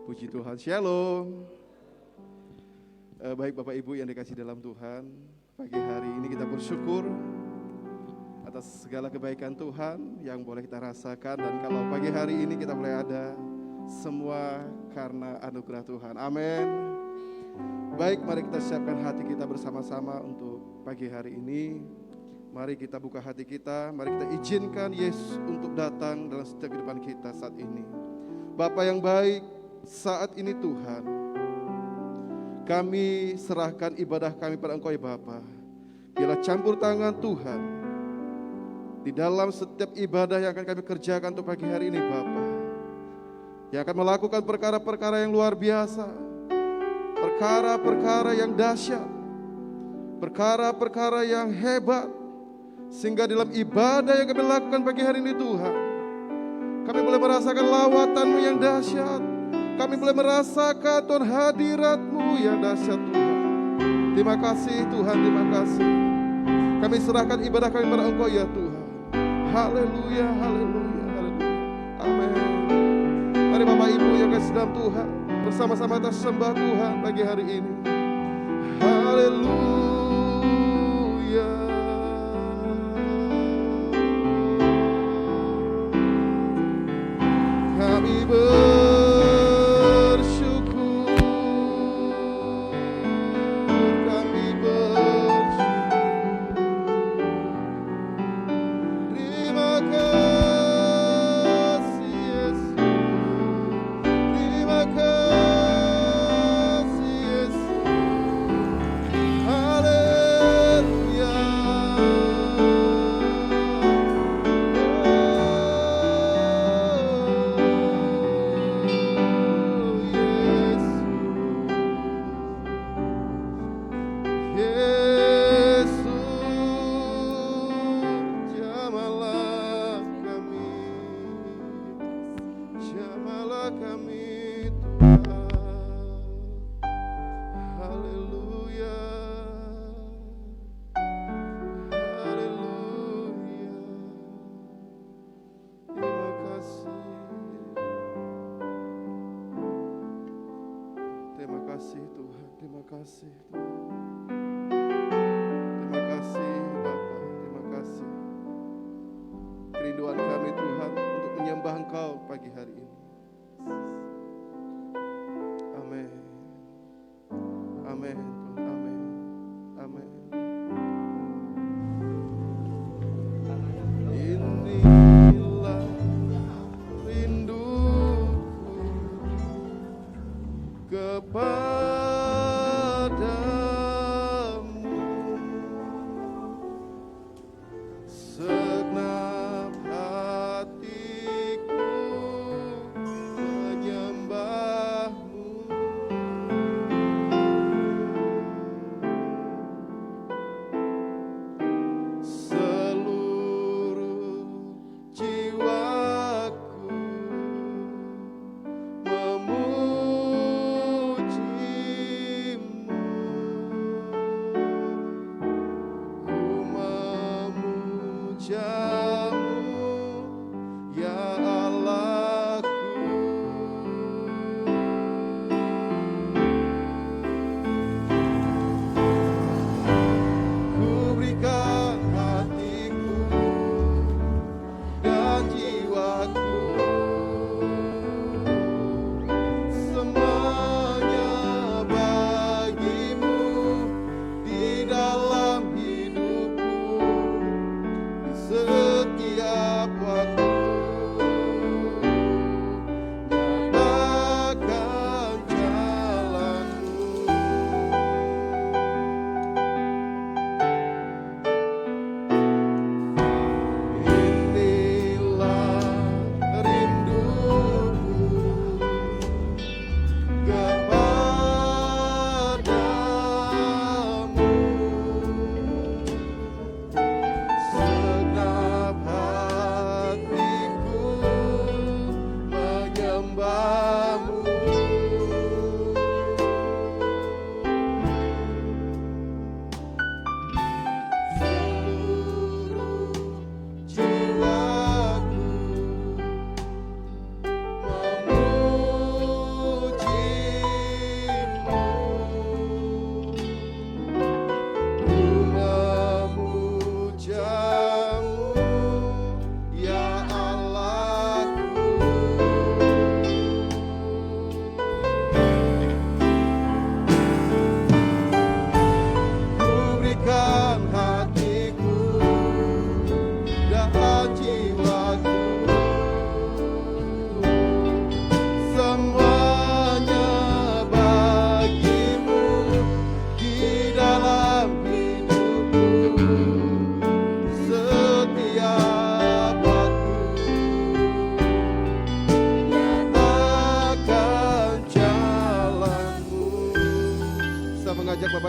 Puji Tuhan, Shalom. Baik Bapak Ibu yang dikasih dalam Tuhan, pagi hari ini kita bersyukur atas segala kebaikan Tuhan yang boleh kita rasakan. Dan kalau pagi hari ini kita boleh ada, semua karena anugerah Tuhan. Amin. Baik, mari kita siapkan hati kita bersama-sama untuk pagi hari ini. Mari kita buka hati kita, mari kita izinkan Yesus untuk datang dalam setiap kehidupan kita saat ini. Bapa yang baik, saat ini Tuhan, kami serahkan ibadah kami pada Engkau ya Bapa. Biarlah campur tangan Tuhan di dalam setiap ibadah yang akan kami kerjakan untuk pagi hari ini Bapa. Yang akan melakukan perkara-perkara yang luar biasa, perkara-perkara yang dahsyat, perkara-perkara yang hebat, sehingga dalam ibadah yang kami lakukan pagi hari ini Tuhan, kami boleh merasakan lawatan-Mu yang dahsyat. Kami boleh merasakan Tuhan hadirat-Mu yang dahsyat Tuhan. Terima kasih Tuhan, terima kasih. Kami serahkan ibadah kami pada Engkau ya Tuhan. Haleluya, haleluya, haleluya. Amin. Mari Bapak Ibu yang kasih dalam Tuhan, bersama-sama kita sembah Tuhan pagi hari ini. Haleluya. Kami memuji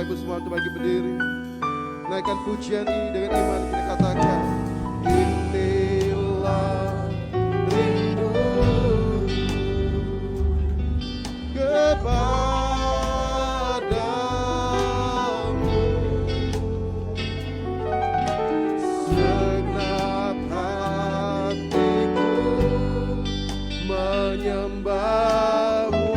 pun semua untuk bagi berdiri. Naikkan pujian ini dengan iman kita katakan, inilah rindu kepadamu, segenap hatiku menyembahmu.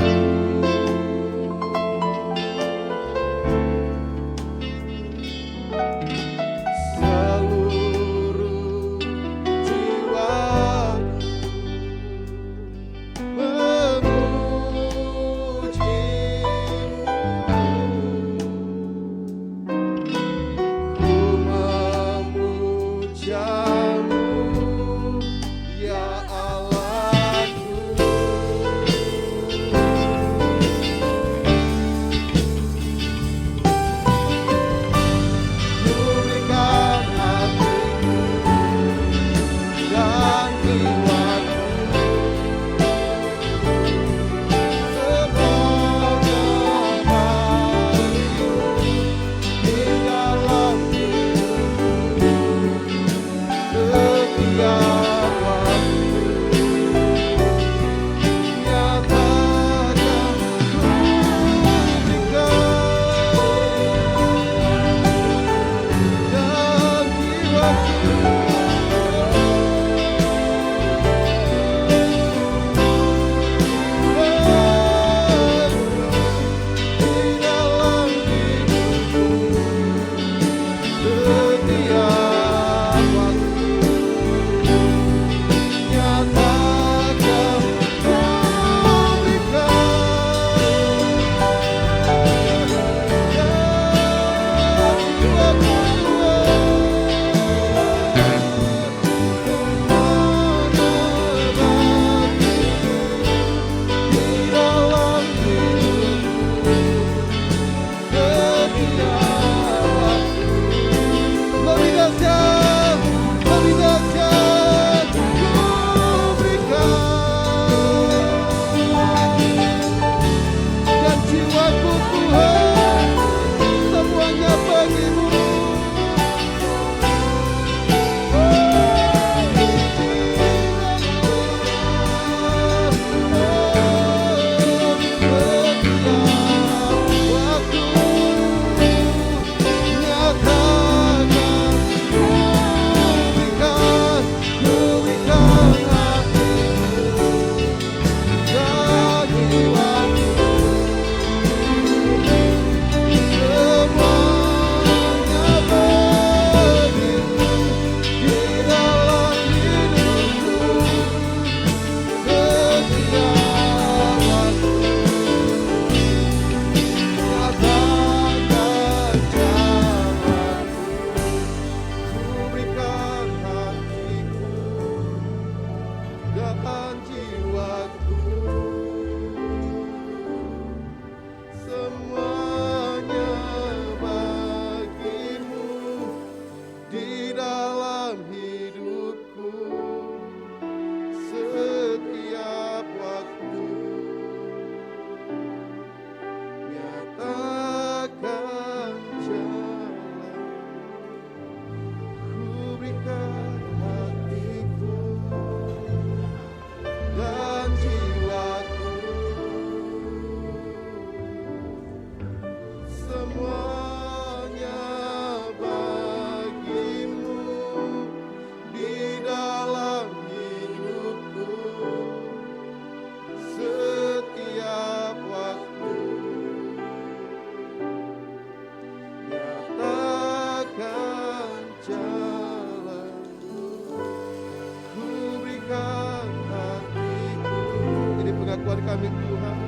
Kami Tuhan,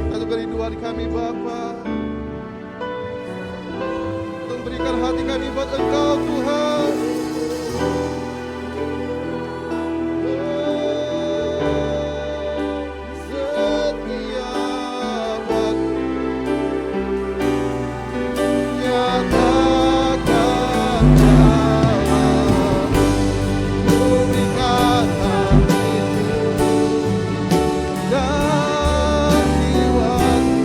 satu kerinduan kami Bapa, untuk berikan hati kami buat Engkau Tuhan. Setiap waktu nyatakan jalan, berikan hati dan jiwaku.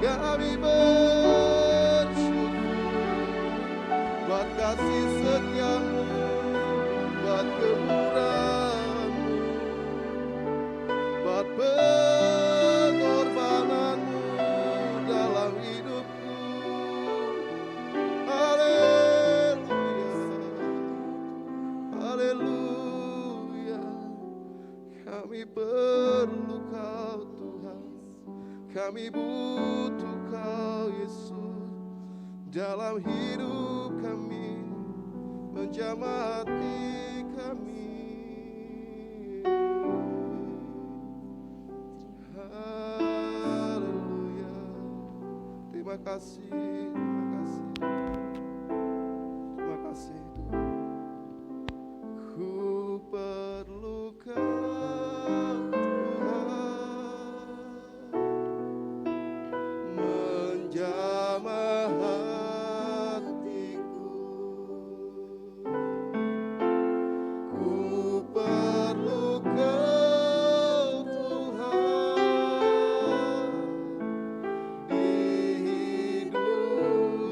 Kami bersyukur buat kasih setiamu, buat kemurahan-Mu, buat pengorbananmu dalam hidupku. Haleluya, haleluya. Kami perlu Kau Tuhan, kami butuh Kau Yesus dalam hidup kami, menjamah hati kami. Haleluya. Terima kasih, terima kasih. Terima kasih Tuhan. Ku perlu Kau Tuhan, menjamah hatiku. Ku perlu Kau Tuhan di hidup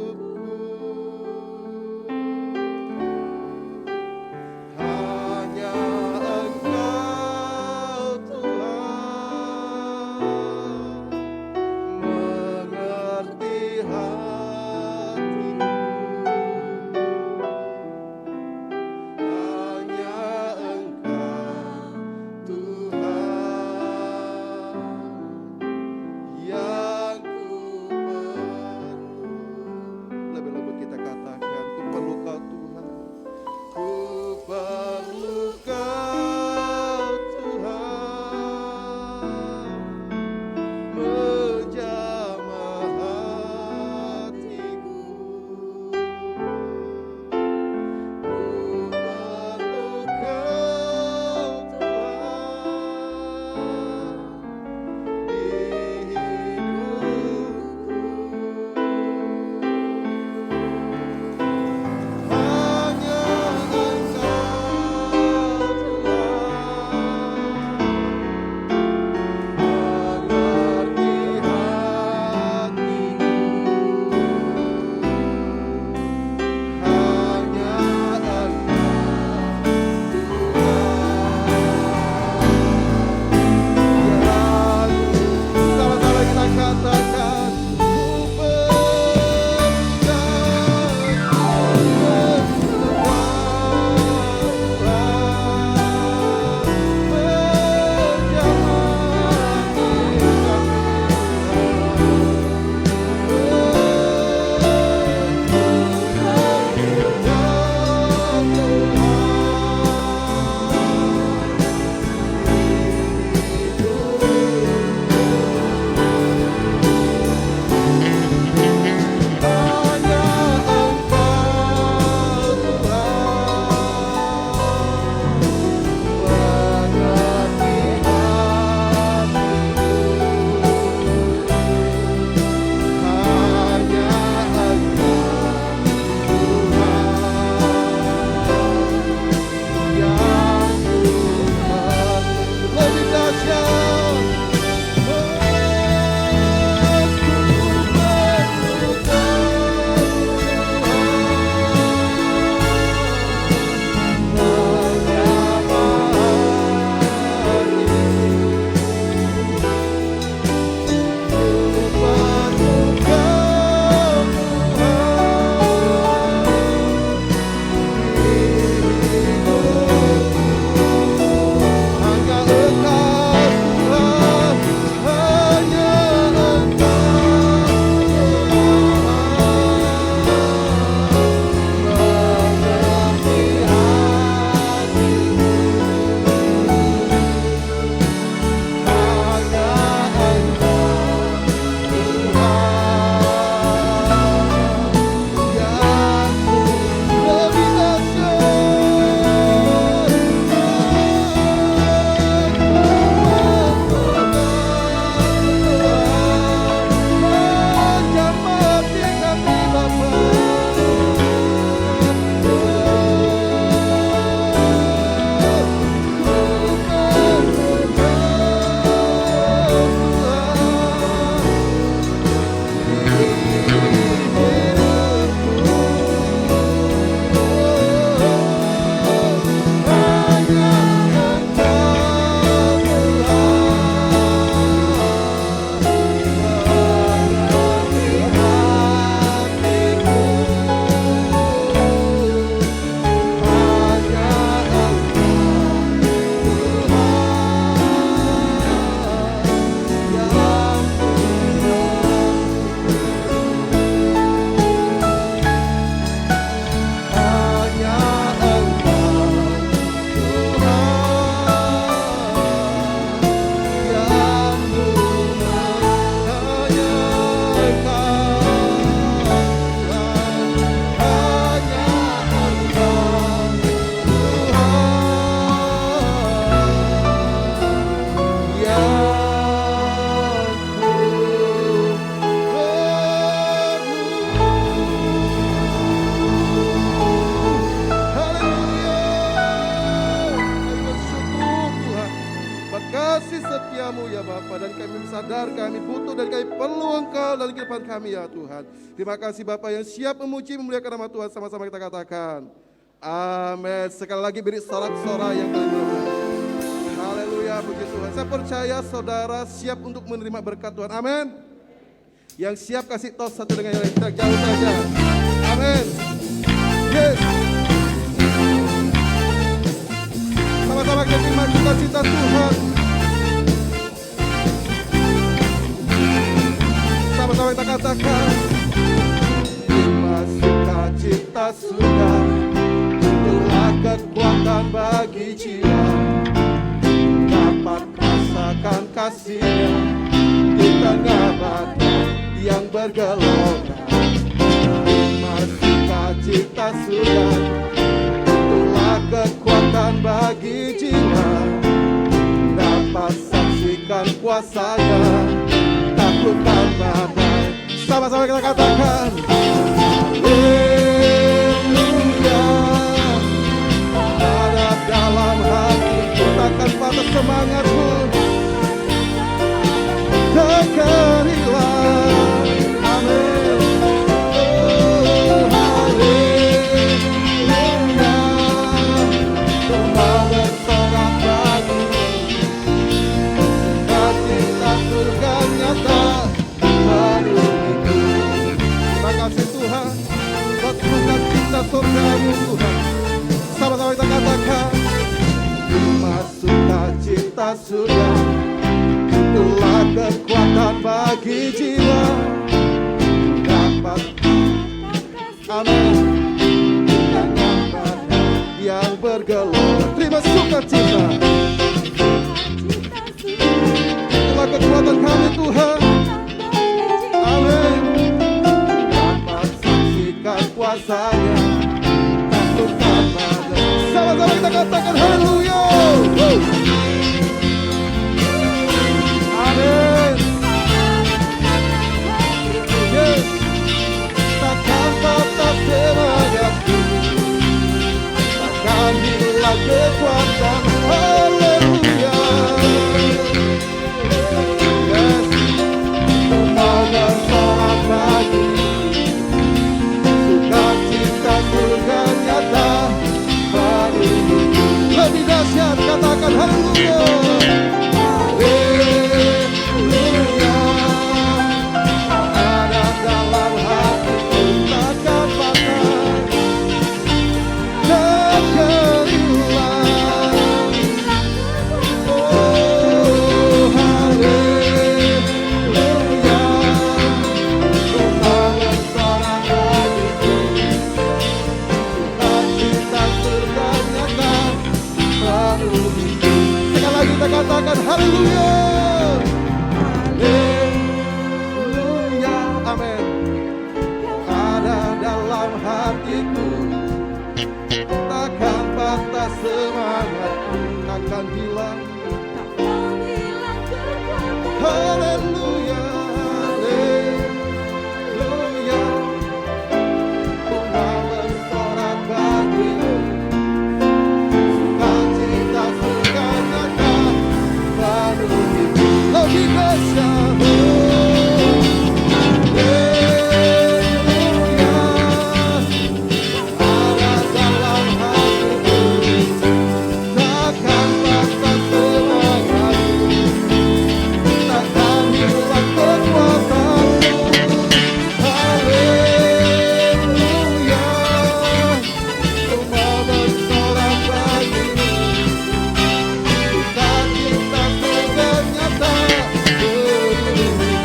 dalam kehidupan kami ya Tuhan. Terima kasih Bapak yang siap memuji, memuliakan nama Tuhan. Sama-sama kita katakan, amin. Sekali lagi beri sorak-sorai yang paling meriah. Haleluya, puji Tuhan. Saya percaya saudara siap untuk menerima berkat Tuhan. Amin. Yang siap kasih tos satu dengan yang lain. Kita jauh saja. Amin. Yes. Sama-sama kita terima cita-cita Tuhan. Sama-sama kita katakan, terima sukacita surga, itulah kekuatan bagi jiwa. Dapat rasakan kasih-Nya di tengah badai yang bergelora. Terima sukacita surga, itulah kekuatan bagi jiwa. Dapat saksikan kuasa-Nya, takutkan badai. Sama-sama kita katakan, haleluya. Ada dalam hatiku, takkan patah semangatku, takkan hilang. Amin. Oh, haleluya. Ku mau bersorak bagimu, sukacita surga nyata bagiku. Terima kasih Tuhan buat sukacita surga-Mu Tuhan. Sama-sama kita katakan, terima sukacita surga, itulah kekuatan bagi jiwa. Dapat, amin, dengan badai yang bergelora. Terima sukacita, itulah kekuatan kami Tuhan. Amin. Dapat saksikan kuasa-Nya, takutkan badai. Sama-sama kita katakan haleluya. Amin. Yes. Takkan patah semangatku, takkan hilang kekuatan. Haleluya. Yes. Ku mau bersorak pagi, sukacita surga nyata bagiku. Lebih dahsyat katakan haleluya. Haleluya. Ada dalam hatiku, takkan patah, takkan hilang. Oh, haleluya. Ku mau bersorak bagiku, sukacita surga nyata bagiku. Sekali lagi kita katakan haleluya. Haleluya. Amin. Ada dalam hatiku, takkan patah semangatku, takkan hilang. Haleluya. Haleluya. Ku mau bersorak bagimu, sukacita surga nyata bagiku. Lebih dahsyat. Haleluya. Ada dalam hatiku, takkan patah semangatku, takkan hilang kekuatanmu. Haleluya. Ku mau bersorak bagimu, sukacita surga nyata bagiku.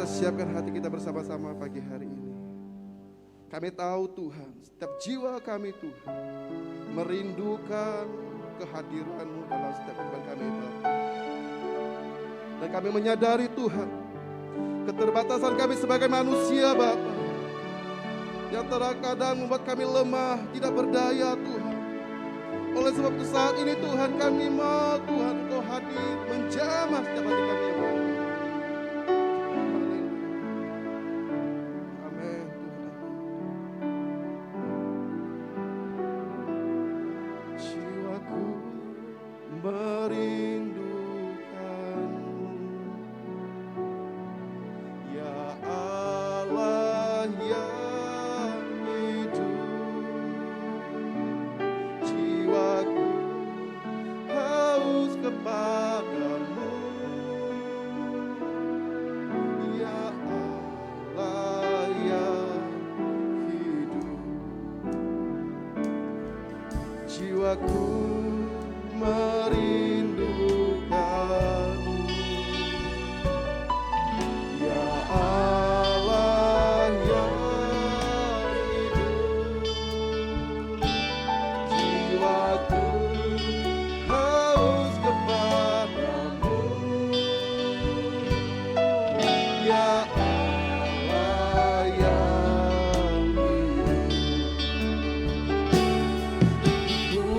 Siapkan hati kita bersama-sama pagi hari ini. Kami tahu Tuhan, setiap jiwa kami Tuhan merindukan kehadiran-Mu dalam setiap kehidupan kami Bapa. Dan kami menyadari Tuhan, Keterbatasan kami sebagai manusia Bapa, yang terkadang membuat kami lemah, tidak berdaya Tuhan. Oleh sebab itu saat ini Tuhan kami mau Tuhan Engkau hadir menjamah setiap hati kami ya Bapa. Amin Tuhan. Jiwaku merindukanmu, ya Allah yang hidup. Jiwaku haus kepadamu, ya Allah yang hidup. Jiwaku merindukanmu, ya Allah yang hidup. Jiwaku haus kepadamu, ya Allah yang hidup. Ku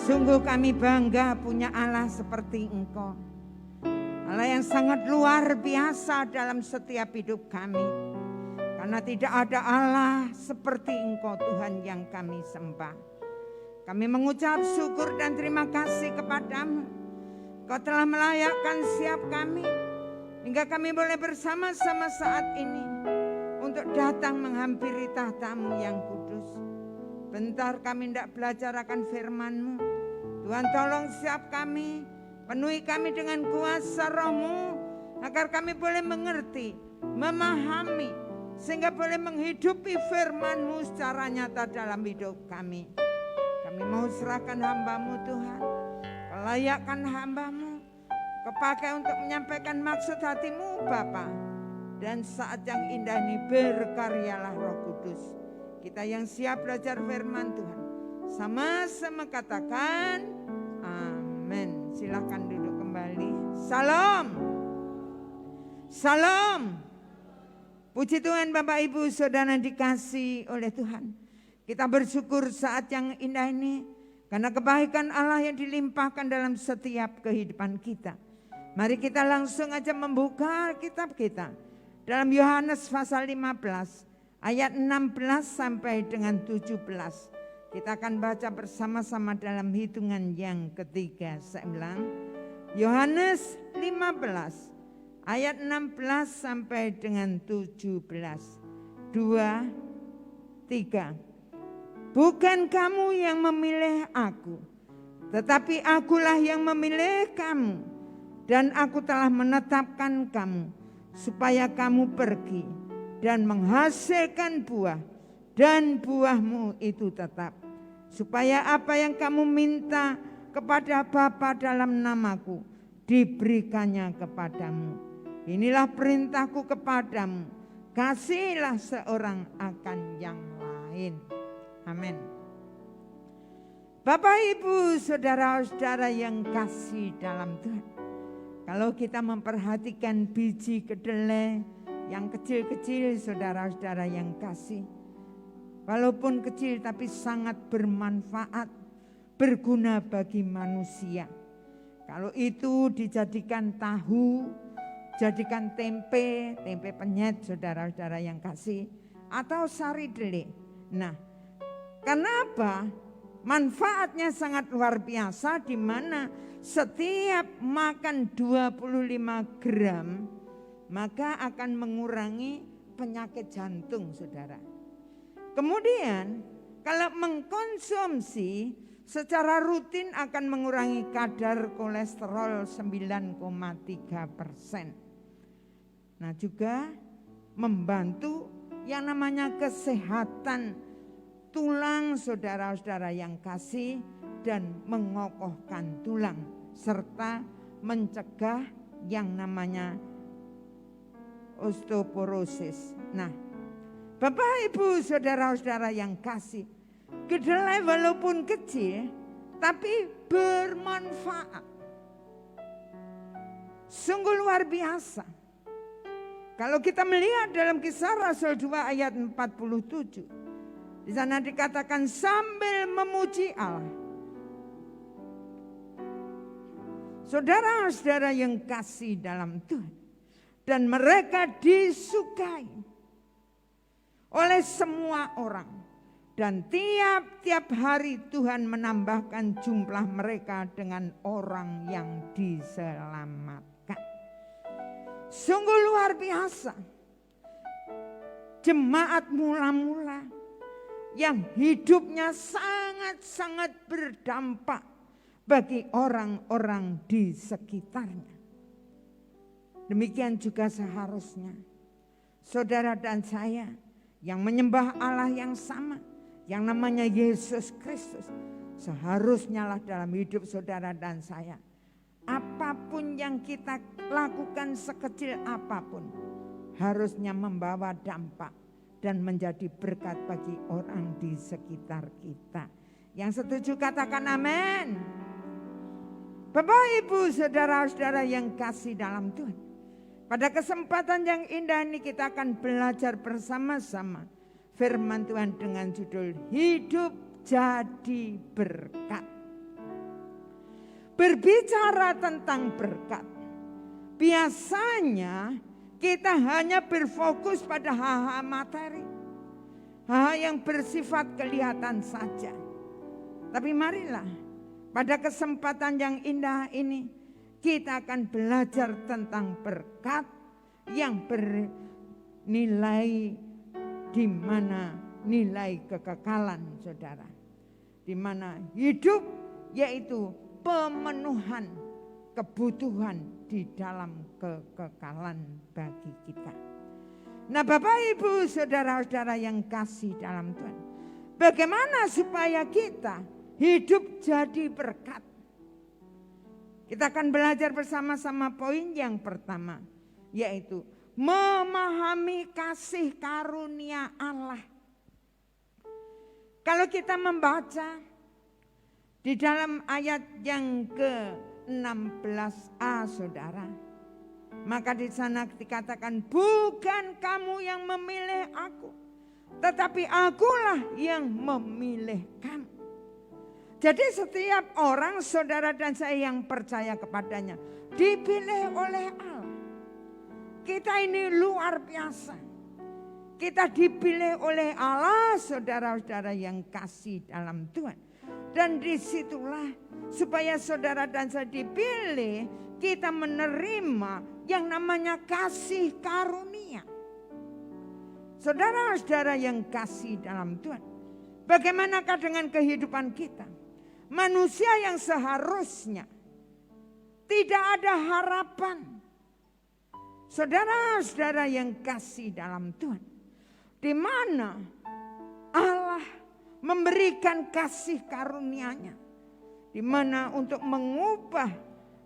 Sungguh kami bangga punya Allah seperti Engkau. Allah yang sangat luar biasa dalam setiap hidup kami. Karena tidak ada Allah seperti Engkau Tuhan yang kami sembah. Kami mengucap syukur dan terima kasih kepadamu. Kau telah melayakkan setiap kami. Hingga kami boleh bersama-sama saat ini. Untuk datang menghampiri tahta-Mu yang kudus. Bentar kami tidak belajar akan firman-Mu. Tuhan tolong siap kami, penuhi kami dengan kuasa Roh-Mu, agar kami boleh mengerti, memahami, sehingga boleh menghidupi firman-Mu secara nyata dalam hidup kami. Kami mau serahkan hamba-Mu Tuhan, melayakkan hamba-Mu, kepakai untuk menyampaikan maksud hati-Mu Bapa. Dan saat yang indah ini berkaryalah Roh Kudus. Kita yang siap belajar firman Tuhan, sama-sama katakan amin. Silakan duduk kembali. Salam. Salam. Puji Tuhan Bapak Ibu Saudara dikasih oleh Tuhan. Kita bersyukur saat yang indah ini Karena kebaikan Allah yang dilimpahkan dalam setiap kehidupan kita. Mari kita langsung aja membuka kitab kita. Dalam Yohanes pasal 15 ayat 16 sampai dengan 17. Kita akan baca bersama-sama dalam hitungan yang ketiga. Saya ulang. Yohanes 15 ayat 16 sampai dengan 17. 2, 3. Bukan kamu yang memilih aku, tetapi akulah yang memilih kamu. Dan aku telah menetapkan kamu, supaya kamu pergi dan menghasilkan buah, dan buahmu itu tetap. Supaya apa yang kamu minta kepada Bapa dalam namaku, diberikannya kepadamu. Inilah perintahku kepadamu, kasihilah seorang akan yang lain. Amin. Bapak, Ibu, saudara-saudara yang kasih dalam Tuhan. Kalau kita memperhatikan biji kedelai yang kecil-kecil, saudara-saudara yang kasih. Walaupun kecil tapi sangat bermanfaat, berguna bagi manusia. Kalau itu dijadikan tahu, jadikan tempe penyet, saudara-saudara yang kasih. Atau sari deli. Nah, karena apa? Manfaatnya sangat luar biasa, di mana setiap makan 25 gram maka akan mengurangi penyakit jantung, saudara. Kemudian kalau mengkonsumsi secara rutin akan mengurangi kadar kolesterol 9,3%. Nah, juga membantu yang namanya kesehatan tulang, saudara-saudara yang kasih, dan mengokohkan tulang serta mencegah yang namanya osteoporosis. Nah, Bapak, Ibu, saudara-saudara yang kasih, kedelai walaupun kecil tapi bermanfaat. Sungguh luar biasa. Kalau kita melihat dalam Kisah Rasul 2 ayat 47, di sana dikatakan sambil memuji Allah. Saudara-saudara yang kasih dalam Tuhan, dan mereka disukai oleh semua orang, dan tiap-tiap hari Tuhan menambahkan jumlah mereka dengan orang yang diselamatkan. Sungguh luar biasa. Jemaat mula-mula yang hidupnya sangat-sangat berdampak bagi orang-orang di sekitarnya. Demikian juga seharusnya saudara dan saya yang menyembah Allah yang sama, yang namanya Yesus Kristus, seharusnya lah dalam hidup saudara dan saya, apapun yang kita lakukan sekecil apapun, harusnya membawa dampak dan menjadi berkat bagi orang di sekitar kita. Yang setuju katakan amin. Bapak, Ibu, saudara-saudara yang kasih dalam Tuhan, pada kesempatan yang indah ini kita akan belajar bersama-sama firman Tuhan dengan judul Hidup Jadi Berkat. Berbicara tentang berkat, biasanya kita hanya berfokus pada hal-hal materi, hal yang bersifat kelihatan saja. Tapi marilah pada kesempatan yang indah ini kita akan belajar tentang berkat yang bernilai, di mana nilai kekekalan, saudara. Di mana hidup yaitu pemenuhan kebutuhan di dalam kekekalan bagi kita. Nah, Bapak, Ibu, saudara-saudara yang kasih dalam Tuhan, bagaimana supaya kita hidup jadi berkat? Kita akan belajar bersama-sama poin yang pertama, yaitu memahami kasih karunia Allah. Kalau kita membaca di dalam ayat yang ke-16a, saudara, maka di sana dikatakan, bukan kamu yang memilih aku, tetapi akulah yang memilih kamu. Jadi setiap orang, saudara dan saya yang percaya kepadanya, dipilih oleh Allah. Kita ini luar biasa. Kita dipilih oleh Allah, saudara-saudara yang kasih dalam Tuhan. Dan disitulah supaya saudara dan saya dipilih, kita menerima yang namanya kasih karunia. Saudara-saudara yang kasih dalam Tuhan, bagaimanakah dengan kehidupan kita? Manusia yang seharusnya tidak ada harapan. Saudara-saudara yang kasih dalam Tuhan, di mana Allah memberikan kasih karunia-Nya, di mana untuk mengubah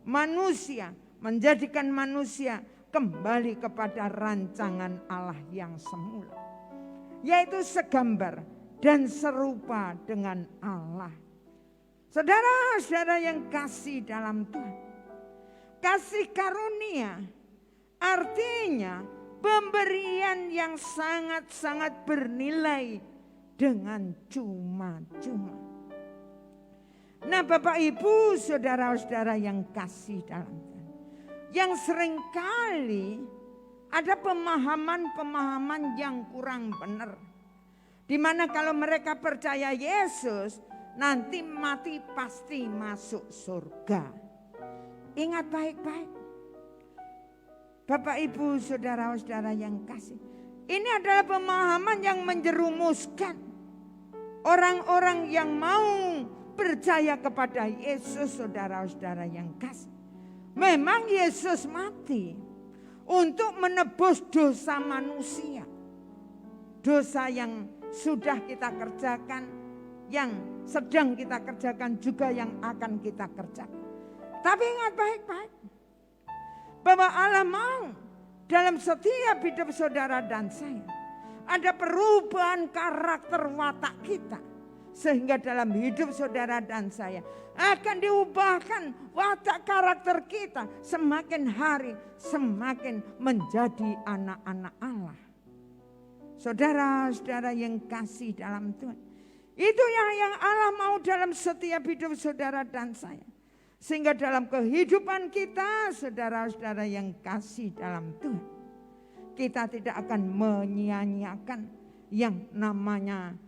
manusia, menjadikan manusia kembali kepada rancangan Allah yang semula, yaitu segambar dan serupa dengan Allah. Saudara-saudara yang kasih dalam Tuhan, kasih karunia artinya pemberian yang sangat-sangat bernilai dengan cuma-cuma. Nah, Bapak Ibu, saudara-saudara yang kasih dalam Tuhan, yang seringkali ada pemahaman-pemahaman yang kurang benar, di mana kalau mereka percaya Yesus, nanti mati pasti masuk surga. Ingat baik-baik, Bapak Ibu saudara-saudara yang kasih, ini adalah pemahaman yang menjerumuskan orang-orang yang mau percaya kepada Yesus. Saudara-saudara yang kasih, memang Yesus mati untuk menebus dosa manusia, dosa yang sudah kita kerjakan, yang sedang kita kerjakan, juga yang akan kita kerjakan. Tapi ingat baik-baik, bahwa Allah mau dalam setiap hidup saudara dan saya ada perubahan karakter watak kita, sehingga dalam hidup saudara dan saya akan diubahkan watak karakter kita, semakin hari semakin menjadi anak-anak Allah. Saudara-saudara yang kasih dalam Tuhan, itu yang Allah mau dalam setiap hidup saudara dan saya. Sehingga dalam kehidupan kita, saudara-saudara yang kasih dalam Tuhan, kita tidak akan menyia-nyiakan yang namanya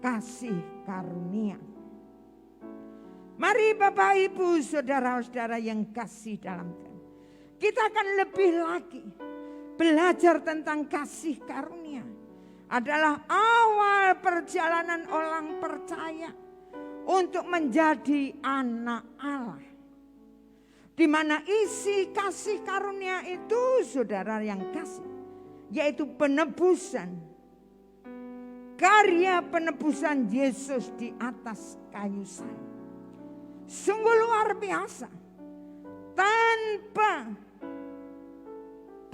kasih karunia. Mari Bapak Ibu saudara-saudara yang kasih dalam Tuhan, kita akan lebih lagi belajar tentang kasih karunia. Adalah awal perjalanan orang percaya untuk menjadi anak Allah. Di mana isi kasih karunia itu, saudara yang kasih, yaitu penebusan. Karya penebusan Yesus di atas kayu salib. Sungguh luar biasa. Tanpa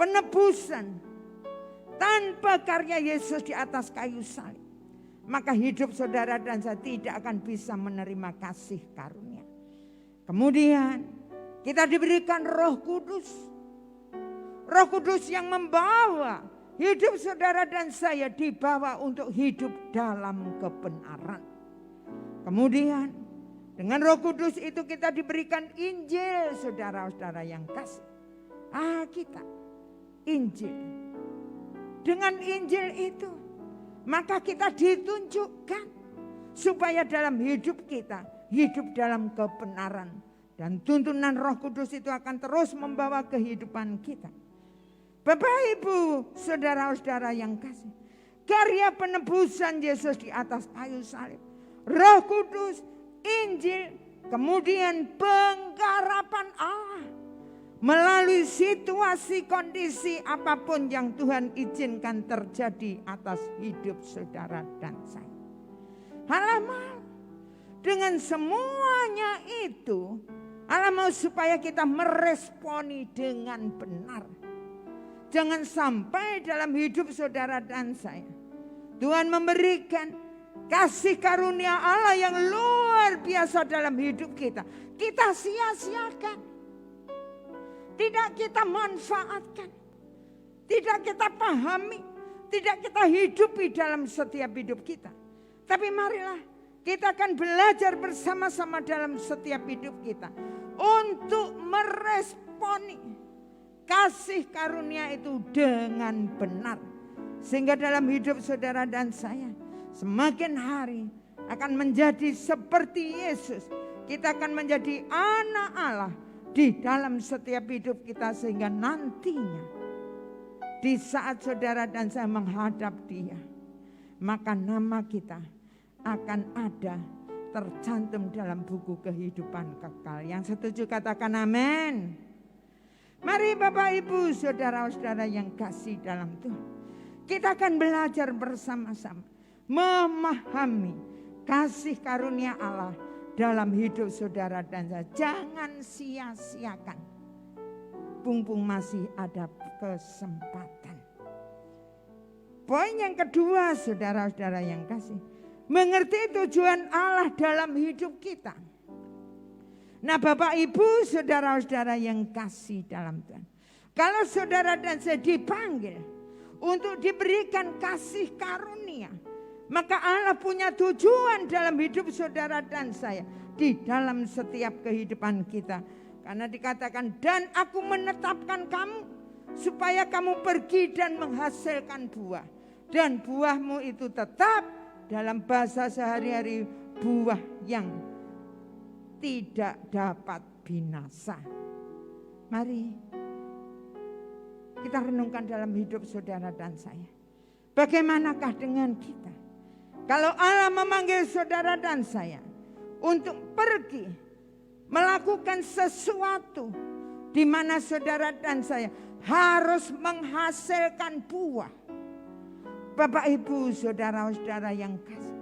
penebusan, tanpa karya Yesus di atas kayu salib, maka hidup saudara dan saya tidak akan bisa menerima kasih karunia. Kemudian kita diberikan Roh Kudus. Roh Kudus yang membawa hidup saudara dan saya dibawa untuk hidup dalam kebenaran. Kemudian dengan Roh Kudus itu kita diberikan Injil, saudara-saudara yang kasih. Alkitab, Injil. Dengan Injil itu maka kita ditunjukkan supaya dalam hidup kita hidup dalam kebenaran, dan tuntunan Roh Kudus itu akan terus membawa kehidupan kita. Bapak Ibu saudara-saudara yang kasih, karya penebusan Yesus di atas kayu salib, Roh Kudus, Injil, kemudian penggarapan Allah melalui situasi kondisi apapun yang Tuhan izinkan terjadi atas hidup saudara dan saya. Allah mau dengan semuanya itu, Allah mau supaya kita meresponi dengan benar. Jangan sampai dalam hidup saudara dan saya Tuhan memberikan kasih karunia Allah yang luar biasa dalam hidup kita, kita sia-siakan. Tidak kita manfaatkan, tidak kita pahami, tidak kita hidupi dalam setiap hidup kita. Tapi marilah Kita akan belajar bersama-sama dalam setiap hidup kita untuk meresponi kasih karunia itu dengan benar. Sehingga dalam hidup saudara dan saya semakin hari akan menjadi seperti Yesus. Kita akan menjadi anak Allah di dalam setiap hidup kita, sehingga nantinya di saat saudara dan saya menghadap Dia, maka nama kita akan ada tercantum dalam buku kehidupan kekal. Yang setuju katakan amin. Mari Bapak Ibu saudara-saudara yang kasih dalam Tuhan, kita akan belajar bersama-sama memahami kasih karunia Allah dalam hidup saudara dan saya. Jangan sia-siakan, mumpung masih ada kesempatan. Poin yang kedua saudara-saudara yang kasih, mengerti tujuan Allah dalam hidup kita. Nah Bapak Ibu saudara-saudara yang kasih dalam Tuhan, kalau saudara dan saya dipanggil untuk diberikan kasih karunia, maka Allah punya tujuan dalam hidup saudara dan saya di dalam setiap kehidupan kita. Karena dikatakan, dan aku menetapkan kamu supaya kamu pergi dan menghasilkan buah. Dan buahmu itu tetap, dalam bahasa sehari-hari, buah yang tidak dapat binasa. Mari kita renungkan dalam hidup saudara dan saya. Bagaimanakah dengan kita? Kalau Allah memanggil saudara dan saya untuk pergi melakukan sesuatu di mana saudara dan saya harus menghasilkan buah. Bapak Ibu saudara-saudara yang kasih,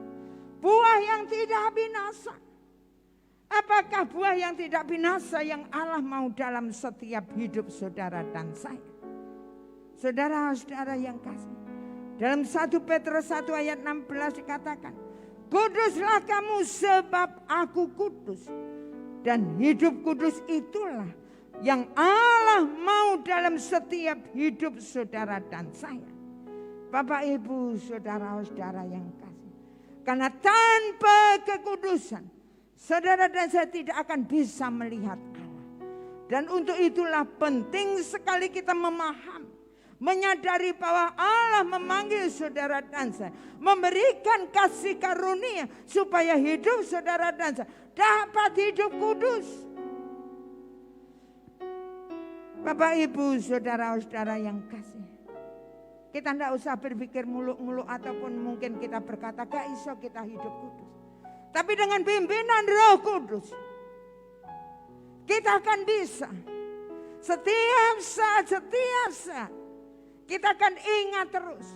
buah yang tidak binasa. Apakah buah yang tidak binasa yang Allah mau dalam setiap hidup saudara dan saya? Saudara-saudara yang kasih, dalam 1 Petrus 1 ayat 16 dikatakan, kuduslah kamu sebab aku kudus. Dan hidup kudus itulah yang Allah mau dalam setiap hidup saudara dan saya. Bapak Ibu saudara-saudara yang kasih, karena tanpa kekudusan saudara dan saya tidak akan bisa melihat Allah. Dan untuk itulah penting sekali kita memahami, menyadari bahwa Allah memanggil saudara dan saya, memberikan kasih karunia supaya hidup saudara dan saya dapat hidup kudus. Bapak Ibu saudara-saudara yang kasih, kita tidak usah berpikir muluk-muluk ataupun mungkin kita berkata gak iso kita hidup kudus. Tapi dengan pimpinan Roh Kudus kita akan bisa. Setiap saat kita akan ingat terus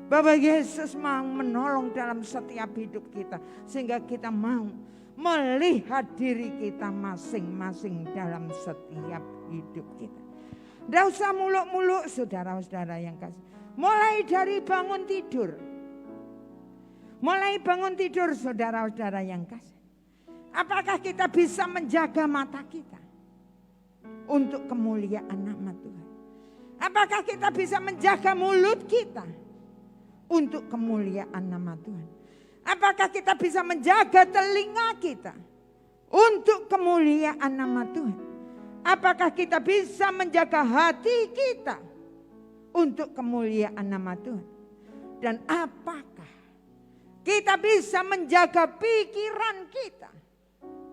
bahwa Yesus mau menolong dalam setiap hidup kita, sehingga kita mau melihat diri kita masing-masing dalam setiap hidup kita. Tidak usah muluk-muluk saudara-saudara yang kasih. Mulai dari bangun tidur. Mulai bangun tidur saudara-saudara yang kasih. Apakah kita bisa menjaga mata kita untuk kemuliaan nama Tuhan? Apakah kita bisa menjaga mulut kita untuk kemuliaan nama Tuhan? Apakah kita bisa menjaga telinga kita untuk kemuliaan nama Tuhan? Apakah kita bisa menjaga hati kita untuk kemuliaan nama Tuhan? Dan apakah kita bisa menjaga pikiran kita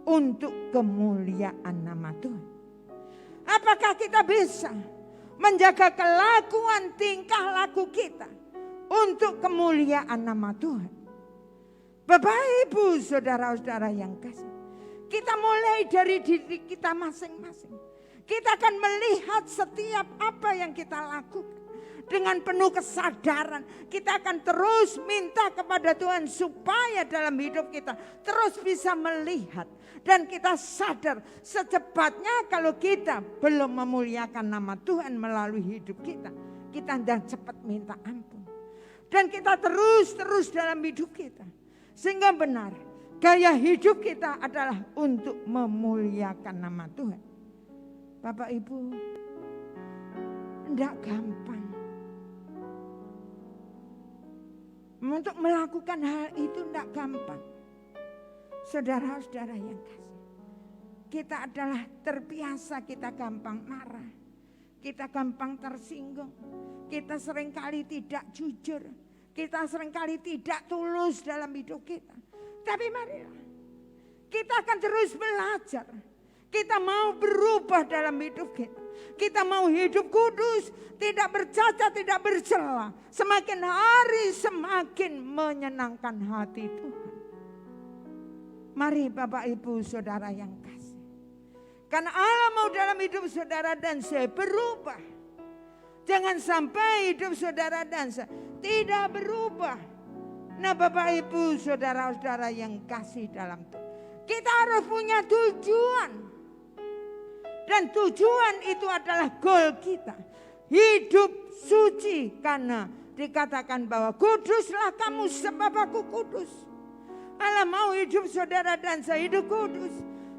untuk kemuliaan nama Tuhan? Apakah kita bisa menjaga kelakuan tingkah laku kita untuk kemuliaan nama Tuhan? Bapak Ibu saudara-saudara yang kasih, kita mulai dari diri kita masing-masing. Kita akan melihat setiap apa yang kita lakukan dengan penuh kesadaran. Kita akan terus minta kepada Tuhan supaya dalam hidup kita terus bisa melihat. Dan kita sadar secepatnya kalau kita belum memuliakan nama Tuhan melalui hidup kita, kita tidak cepat minta ampun. Dan kita terus dalam hidup kita. Sehingga benar, gaya hidup kita adalah untuk memuliakan nama Tuhan. Bapak Ibu, tidak gampang. Untuk melakukan hal itu tidak gampang. Saudara-saudara yang kasih, kita adalah terbiasa, kita gampang marah, kita gampang tersinggung, kita seringkali tidak jujur, kita seringkali tidak tulus dalam hidup kita. Tapi marilah kita akan terus belajar. Kita mau berubah dalam hidup kita. Kita mau hidup kudus, tidak bercacat, tidak bercela. Semakin hari semakin menyenangkan hati Tuhan. Mari Bapak Ibu Saudara yang kasih. Karena Allah mau dalam hidup saudara dan saya berubah. Jangan sampai hidup saudara dan saya tidak berubah. Nah Bapak Ibu Saudara-saudara yang kasih dalam Tuhan, kita harus punya tujuan. Dan tujuan itu adalah goal kita. Hidup suci, karena dikatakan bahwa kuduslah kamu sebab aku kudus. Allah mau hidup saudara dan saya hidup kudus.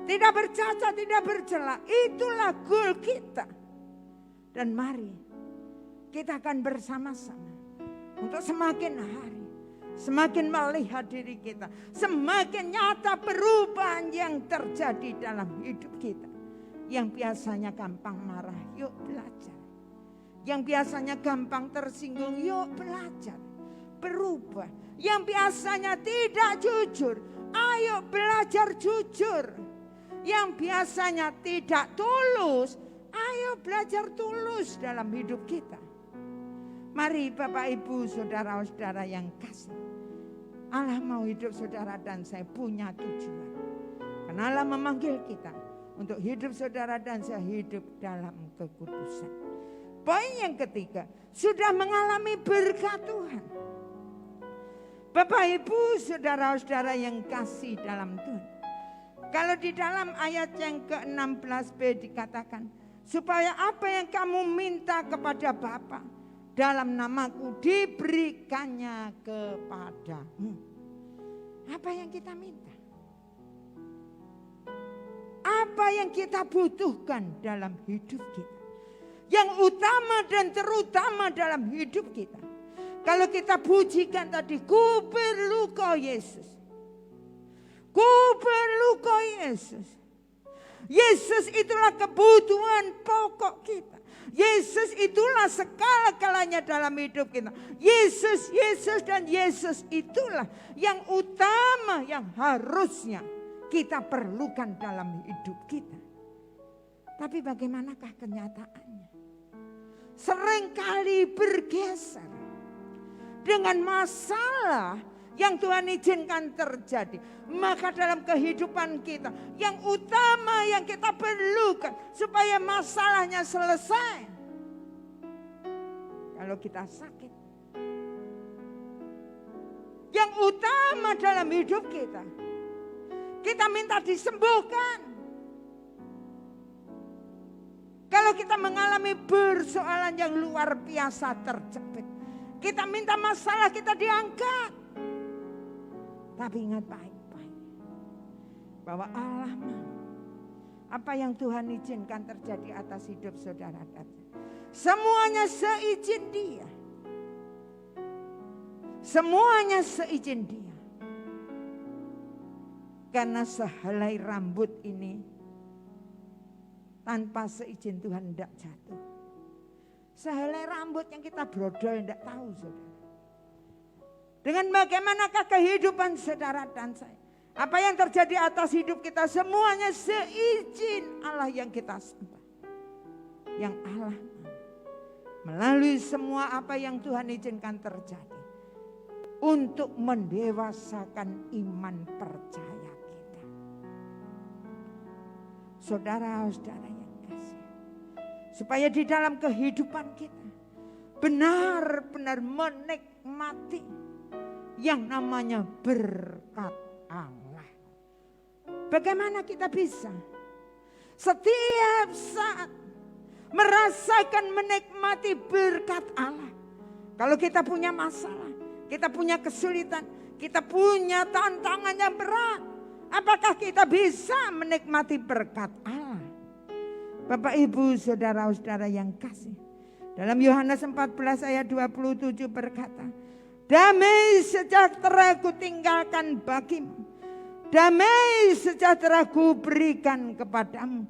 Tidak bercacat, tidak bercela. Itulah goal kita. Dan mari kita akan bersama-sama untuk semakin hari, semakin melihat diri kita, semakin nyata perubahan yang terjadi dalam hidup kita. Yang biasanya gampang marah, yuk belajar. Yang biasanya gampang tersinggung, yuk belajar. Berubah. Yang biasanya tidak jujur, ayo belajar jujur. Yang biasanya tidak tulus, ayo belajar tulus dalam hidup kita. Mari Bapak Ibu Saudara-saudara yang kasih, Allah mau hidup saudara dan saya punya tujuan. Karena Allah memanggil kita untuk hidup saudara dan saya hidup dalam kekudusan. Poin yang ketiga, sudah mengalami berkat Tuhan. Bapak Ibu Saudara-saudara yang kasih dalam Tuhan. Kalau di dalam ayat yang ke-16b dikatakan, supaya apa yang kamu minta kepada Bapa dalam namaku diberikannya kepadamu. Apa yang kita minta? Apa yang kita butuhkan dalam hidup kita? Yang utama dan terutama dalam hidup kita. Kalau kita pujikan tadi, ku perlu kau Yesus. Ku perlu kau Yesus. Yesus itulah kebutuhan pokok kita. Yesus itulah segala-galanya dalam hidup kita. Yesus, Yesus dan Yesus itulah yang utama yang harusnya kita perlukan dalam hidup kita. Tapi bagaimanakah kenyataannya? Seringkali bergeser dengan masalah yang Tuhan izinkan terjadi. Maka dalam kehidupan kita, yang utama yang kita perlukan supaya masalahnya selesai. Kalau kita sakit, yang utama dalam hidup kita, kita minta disembuhkan. Kalau kita mengalami persoalan yang luar biasa terjepit, kita minta masalah kita diangkat. Tapi ingat baik-baik bahwa Allah mau apa yang Tuhan izinkan terjadi atas hidup saudara dan semuanya seizin Dia. Semuanya seizin Dia. Karena sehelai rambut ini tanpa seizin Tuhan tidak jatuh. Sehelai rambut yang kita brodol tidak tahu saudara. Dengan bagaimanakah kehidupan saudara dan saya. Apa yang terjadi atas hidup kita semuanya seizin Allah yang kita sembah. Yang Allah melalui semua apa yang Tuhan izinkan terjadi. Untuk mendewasakan iman percaya kita. Saudara-saudara yang kasih. Supaya di dalam kehidupan kita benar-benar menikmati yang namanya berkat Allah. Bagaimana kita bisa setiap saat merasakan menikmati berkat Allah? Kalau kita punya masalah, kita punya kesulitan, kita punya tantangan yang berat, apakah kita bisa menikmati berkat Allah? Bapak Ibu Saudara-saudara yang kasih, dalam Yohanes 14 ayat 27 berkata, damai sejahtera ku tinggalkan bagimu, damai sejahtera ku berikan kepadamu.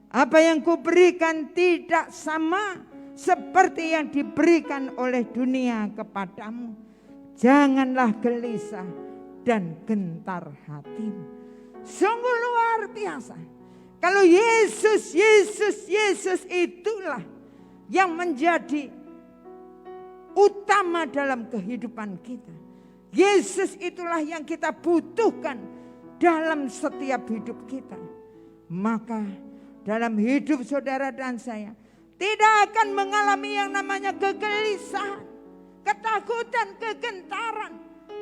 Apa yang ku berikan tidak sama seperti yang diberikan oleh dunia kepadamu. Janganlah gelisah dan gentar hatimu. Sungguh luar biasa. Kalau Yesus itulah yang menjadi utama dalam kehidupan kita. Yesus itulah yang kita butuhkan dalam setiap hidup kita. Maka dalam hidup saudara dan saya tidak akan mengalami yang namanya kegelisahan, ketakutan, kegentaran.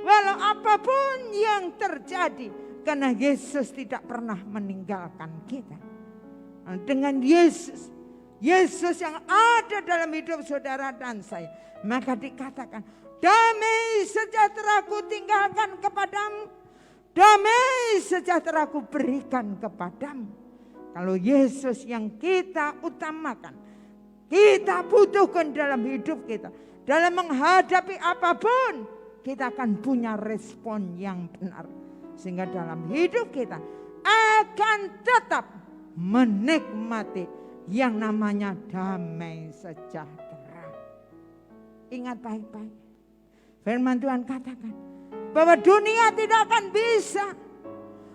Walau apapun yang terjadi, karena Yesus tidak pernah meninggalkan kita. Dengan Yesus yang ada dalam hidup saudara dan saya, maka dikatakan, damai sejahtera ku tinggalkan kepadamu, damai sejahtera ku berikan kepadamu. Kalau Yesus yang kita utamakan, kita butuhkan dalam hidup kita, dalam menghadapi apapun, kita akan punya respon yang benar. Sehingga dalam hidup kita akan tetap menikmati yang namanya damai sejahtera. Ingat baik-baik. Firman Tuhan katakan bahwa dunia tidak akan bisa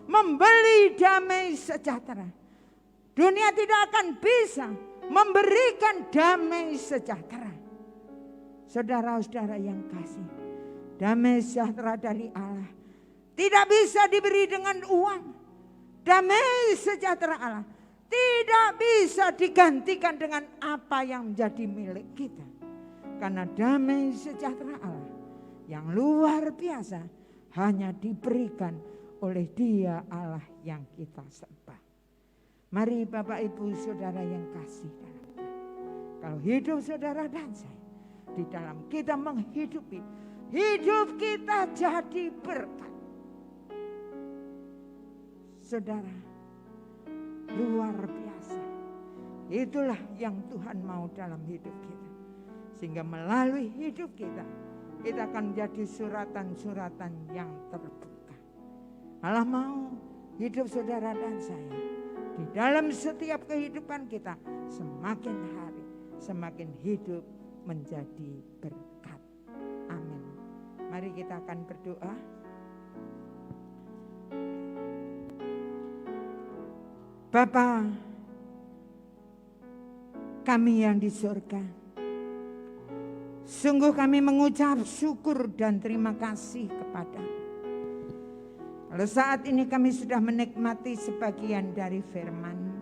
membeli damai sejahtera. Dunia tidak akan bisa memberikan damai sejahtera. Saudara-saudara yang kasih, damai sejahtera dari Allah tidak bisa diberi dengan uang. Damai sejahtera Allah tidak bisa digantikan dengan apa yang menjadi milik kita. Karena damai sejahtera Allah yang luar biasa hanya diberikan oleh Dia Allah yang kita sembah. Mari Bapak Ibu Saudara yang kasih dalam Tuhan. Kalau hidup saudara dan saya di dalam kita menghidupi, hidup kita jadi berkat. Saudara, luar biasa. Itulah yang Tuhan mau dalam hidup kita. Sehingga melalui hidup kita, kita akan menjadi suratan-suratan yang terbuka. Allah mau hidup saudara dan saya di dalam setiap kehidupan kita semakin hari semakin hidup menjadi berkat. Amin. Mari kita akan berdoa. Bapa kami yang di surga, sungguh kami mengucap syukur dan terima kasih kepadamu. Kalau saat ini kami sudah menikmati sebagian dari firman-Mu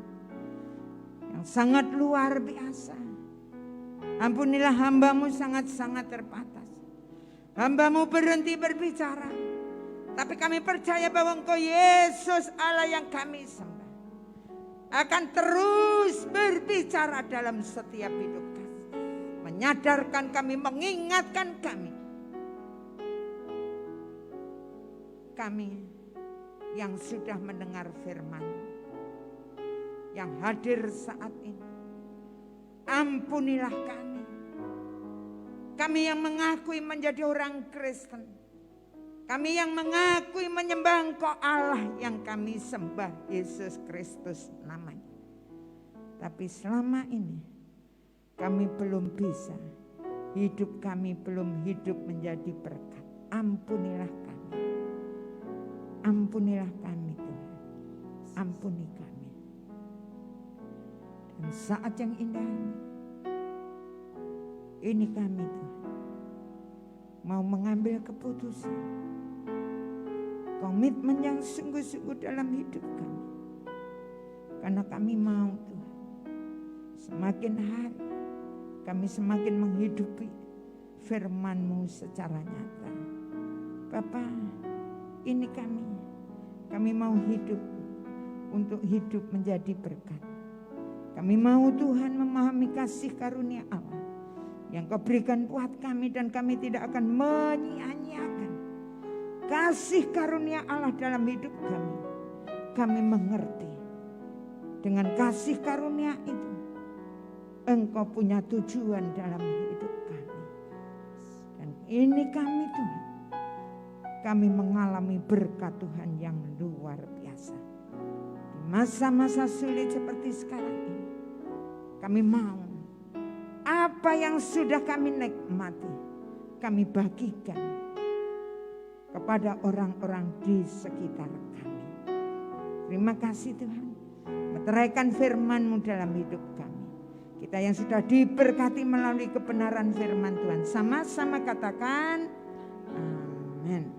yang sangat luar biasa. Ampunilah hamba-Mu sangat-sangat terbatas. Hamba-Mu berhenti berbicara, tapi kami percaya bahwa Engkau Yesus Allah yang kami sembah akan terus berbicara dalam setiap hidup kami, menyadarkan kami, mengingatkan kami yang sudah mendengar firman, yang hadir saat ini. Ampunilah kami yang mengakui menjadi orang Kristen, kami yang mengakui menyembah Engkau Allah yang kami sembah, Yesus Kristus namanya. Tapi selama ini kami belum bisa, hidup kami belum hidup menjadi berkat. Ampunilah kami. Ampunilah kami Tuhan. Ampuni kami. Dan saat yang indah ini kami Tuhan mau mengambil keputusan, komitmen yang sungguh-sungguh dalam hidup kami. Karena kami mau Tuhan, semakin hari kami semakin menghidupi firman-Mu secara nyata. Bapa, ini kami mau hidup untuk hidup menjadi berkat. Kami mau Tuhan memahami kasih karunia Allah yang Kau berikan buat kami, dan kami tidak akan menyia-nyiakan kasih karunia Allah dalam hidup kami. Kami mengerti dengan kasih karunia itu Engkau punya tujuan dalam hidup kami. Dan ini kami Tuhan kami mengalami berkat Tuhan yang luar biasa. Di masa-masa sulit seperti sekarang ini, kami mau apa yang sudah kami nikmati, kami bagikan kepada orang-orang di sekitar kami. Terima kasih Tuhan, meteraikan firman-Mu dalam hidup kami. Kita yang sudah diberkati melalui kebenaran firman Tuhan, sama-sama katakan amin.